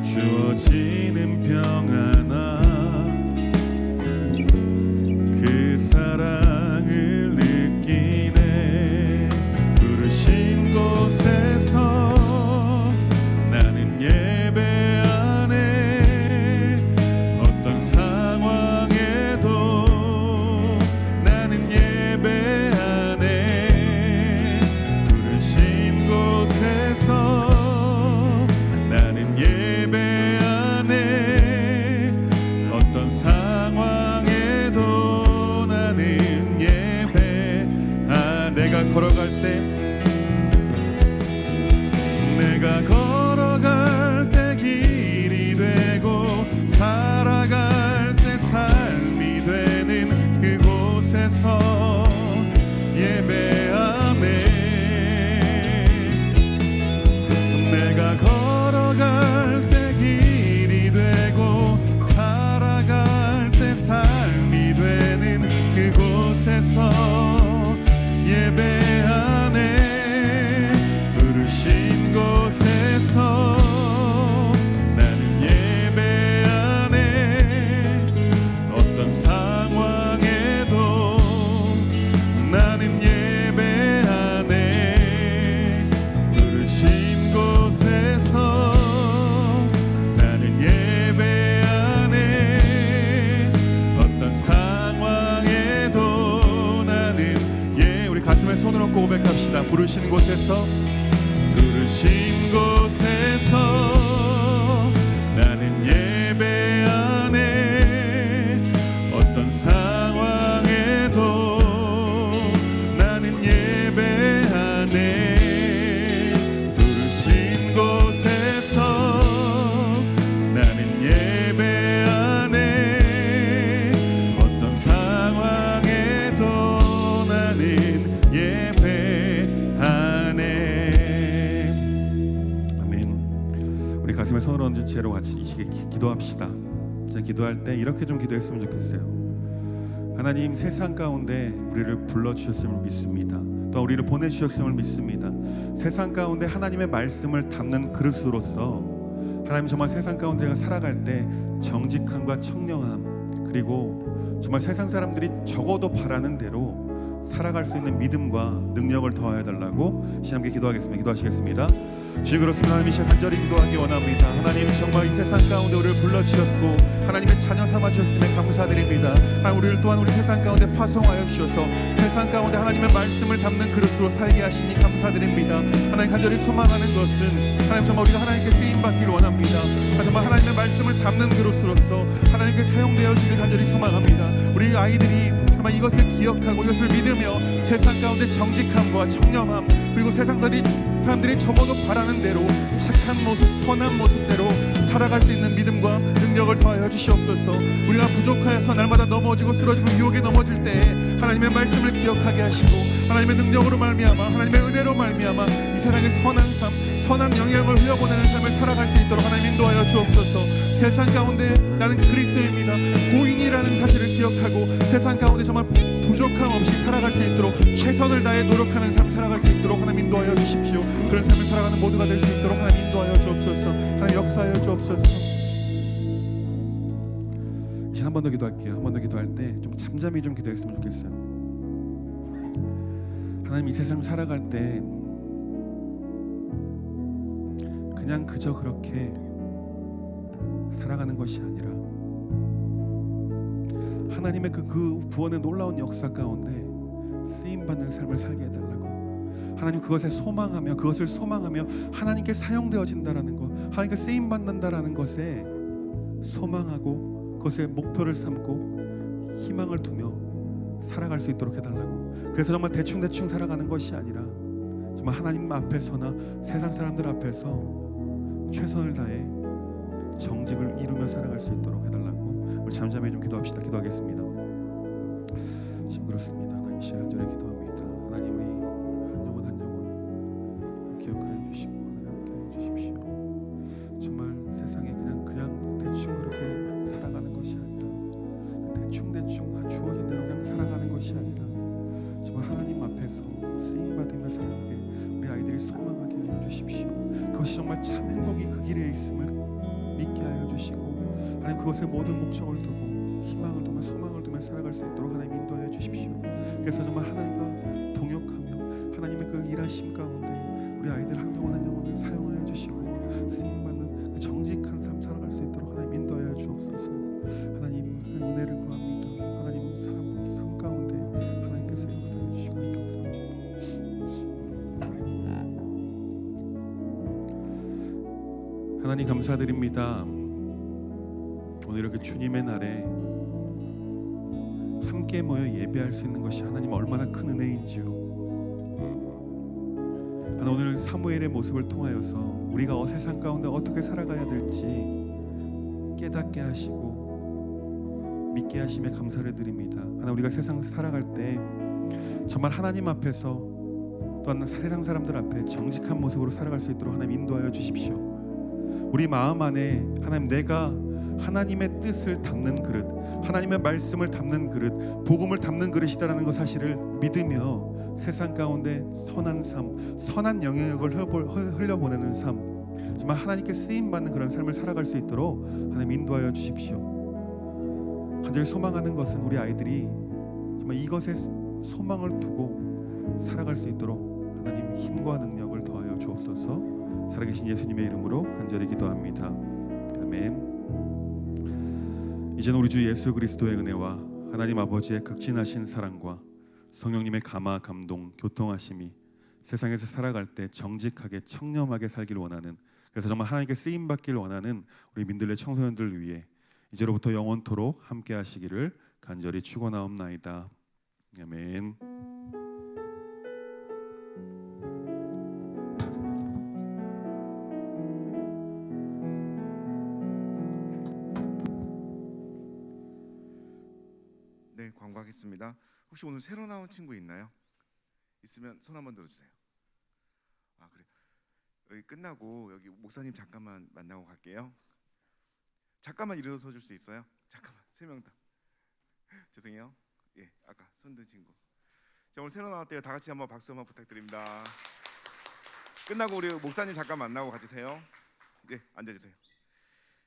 주어지는 평안함, 그 사랑을 느끼네. 부르신 곳에서 나는 예배하네. 어떤 상황에도 나는 예배하네. 부르신 곳에서 나는 예배하네. 어떤 상황에도 나는 예배하네. 내가 걸어갈 때 내가 걸어갈 때 길이 되고 살아갈 때 삶이 되는 그곳에서 예배하네. 내가 걸어갈 때 길이 되고 살아갈 때 삶이 되는 그곳에서 예배하네. 부르신 곳에서 나는 예배하네. 어떤 상황에도 나는 예배하네. 부르신 곳에서 나는 예배하네. 어떤 상황에도 나는 우리 가슴에 손을 얹고 고백합시다. 부르신 곳에서, 부르신 곳에서 나는 예배하네. 어떤 상황에도 나는 예배하네. 부르신 곳에서 나는 예배하네. 어떤 상황에도 나는 예배하네. 우리 가슴에 손을 얹은 채로 같이 이 시기에 기도합시다. 진짜 기도할 때 이렇게 좀 기도했으면 좋겠어요. 하나님, 세상 가운데 우리를 불러주셨음을 믿습니다. 또 우리를 보내주셨음을 믿습니다. 세상 가운데 하나님의 말씀을 담는 그릇으로서 하나님, 정말 세상 가운데 제가 살아갈 때 정직함과 청량함, 그리고 정말 세상 사람들이 적어도 바라는 대로 살아갈 수 있는 믿음과 능력을 더하여 달라고 함께 기도하겠습니다. 기도하시겠습니다. 주님, 그렇습니다. 하나님, 이 시간 간절히 기도하기 원합니다. 하나님, 정말 이 세상 가운데 우리를 불러주셨고 하나님의 자녀 삼아주셨음에 감사드립니다. 하나님, 우리를 또한 우리 세상 가운데 파송하여 주셔서 세상 가운데 하나님의 말씀을 담는 그릇으로 살게 하시니 감사드립니다. 하나님, 간절히 소망하는 것은 하나님, 정말 우리가 하나님께 쓰임받기를 원합니다. 정말 하나님의 말씀을 담는 그릇으로서 하나님께 사용되어지길 간절히 소망합니다. 우리 아이들이 정말 이것을 기억하고 이것을 믿으며 세상 가운데 정직함과 청렴함, 그리고 세상 사람들이 저보고 바라는 대로 착한 모습, 선한 모습대로 살아갈 수 있는 믿음과 능력을 더하여 주시옵소서. 우리가 부족하여서 날마다 넘어지고 쓰러지고 유혹에 넘어질 때에 하나님의 말씀을 기억하게 하시고 하나님의 능력으로 말미암아 하나님의 은혜로 말미암아 이 세상의 선한 삶, 선한 영향을 흘려보내는 삶을 살아갈 수 있도록 하나님 인도하여 주옵소서. 세상 가운데 나는 그리스도입니다, 고인이라는 사실을 기억하고 세상 가운데 정말 부족함 없이 살아갈 수 있도록 최선을 다해 노력하는 삶 살아갈 수 있도록 하나님 인도하여 주십시오. 그런 삶을 살아가는 모두가 될 수 있도록 하나님 인도하여 주옵소서. 하나님 역사하여 주옵소서. 이제 한 번 더 기도할게요. 한 번 더 기도할 때 좀 잠잠히 좀 기도했으면 좋겠어요. 하나님, 이 세상 살아갈 때 그냥 그저 그렇게 살아가는 것이 아니라 하나님의 그 구원의 놀라운 역사 가운데 쓰임받는 삶을 살게 해달라고. 하나님, 그것을 소망하며 하나님께 사용되어진다라는 것, 하나님께 쓰임받는다라는 것에 소망하고 그것에 목표를 삼고 희망을 두며 살아갈 수 있도록 해달라고. 그래서 정말 대충 살아가는 것이 아니라 정말 하나님 앞에서나 세상 사람들 앞에서 최선을 다해 정직을 이루며 살아갈 수 있도록 해달라고. 우리 잠잠히 좀 기도합시다. 기도하겠습니다. 지금 그렇습니다. 하나님, 시간 간절히 기도합니다. 하나님의 한 영혼 한 영혼 기억하여 주시고 함께해 주십시오. 정말 세상에 그냥 대충 그렇게 살아가는 것이 아니라 대충 주어진 대로 그냥 살아가는 것이 아니라 정말 하나님 앞에서 쓰임 받으며 살아가길 우리 아이들이 소망하게 하여 주십시오. 그것이 정말 참 행복이 그 길에 있음을 믿게 하여 주시고 하나님, 그것에 모든 목적을 두고 희망을 두며 소망을 두며 살아갈 수 있도록 하나님 인도하여 주십시오. 그래서 정말 하나님과 동역하며 하나님의 그 일하심 가운데 우리 아이들 한 영혼 한 영혼을 사용하여 주시고 쓰임받는 그 정직한 삶 살아갈 수 있도록 하나님 인도하여 주옵소서. 하나님, 은혜를 구합니다. 하나님, 삶 가운데 하나님께서 역사해 주시고 하나님 감사드립니다. 오늘 이렇게 주님의 날에 함께 모여 예배할 수 있는 것이 하나님 얼마나 큰 은혜인지요. 하나님, 오늘 사무엘의 모습을 통하여서 우리가 세상 가운데 어떻게 살아가야 될지 깨닫게 하시고 믿게 하심에 감사를 드립니다. 하나님, 우리가 세상 살아갈 때 정말 하나님 앞에서 또한 세상 사람들 앞에 정직한 모습으로 살아갈 수 있도록 하나님 인도하여 주십시오. 우리 마음 안에 하나님, 내가 하나님의 뜻을 담는 그릇, 하나님의 말씀을 담는 그릇, 복음을 담는 그릇이다라는 것 사실을 믿으며 세상 가운데 선한 삶, 선한 영역을 흘려보내는 삶, 정말 하나님께 쓰임받는 그런 삶을 살아갈 수 있도록 하나님 인도하여 주십시오. 간절히 소망하는 것은 우리 아이들이 정말 이것에 소망을 두고 살아갈 수 있도록 하나님 힘과 능력을 더하여 주옵소서. 살아계신 예수님의 이름으로 간절히 기도합니다. 아멘. 이제는 우리 주 예수 그리스도의 은혜와 하나님 아버지의 극진하신 사랑과 성령님의 감화 감동 교통하심이 세상에서 살아갈 때 정직하게 청렴하게 살기를 원하는, 그래서 정말 하나님께 쓰임 받기를 원하는 우리 민들레 청소년들 위해 이제로부터 영원토록 함께 하시기를 간절히 축원하옵나이다. 아멘. 네, 광고하겠습니다. 혹시 오늘 새로 나온 친구 있나요? 있으면 손 한번 들어주세요. 아, 그래. 여기 끝나고 여기 목사님 잠깐만 만나고 갈게요. 잠깐만 일어서 줄 수 있어요? 잠깐만, 3명 다. 죄송해요. 예, 아까 손든 친구. 자, 오늘 새로 나왔대요. 다 같이 한번 박수 한번 부탁드립니다. 끝나고 우리 목사님 잠깐 만나고 가주세요. 네, 앉아주세요.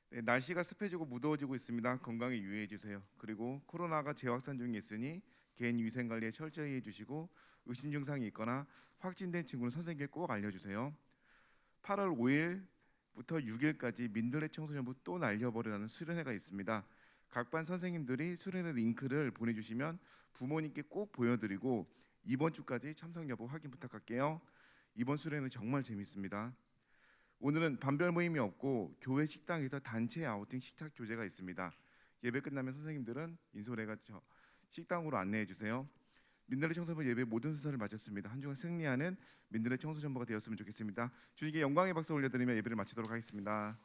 네, 날씨가 습해지고 무더워지고 있습니다. 건강에 유의해 주세요. 그리고 코로나가 재확산 중에 있으니 개인 위생 관리에 철저히 해주시고 의심 증상이 있거나 확진된 친구는 선생님께 꼭 알려주세요. 8월 5일부터 6일까지 민들레 청소년부 또 날려버리라는 수련회가 있습니다. 각 반 선생님들이 수련회 링크를 보내주시면 부모님께 꼭 보여드리고 이번 주까지 참석 여부 확인 부탁할게요. 이번 수련회는 정말 재밌습니다. 오늘은 반별 모임이 없고 교회 식당에서 단체 아우팅 식탁 교제가 있습니다. 예배 끝나면 선생님들은 인솔회가 식당으로 안내해 주세요. 민들레 청소년부 예배 모든 순서를 마쳤습니다. 한 주간 승리하는 민들레 청소년부가 되었으면 좋겠습니다. 주님께 영광의 박수 올려드리며 예배를 마치도록 하겠습니다.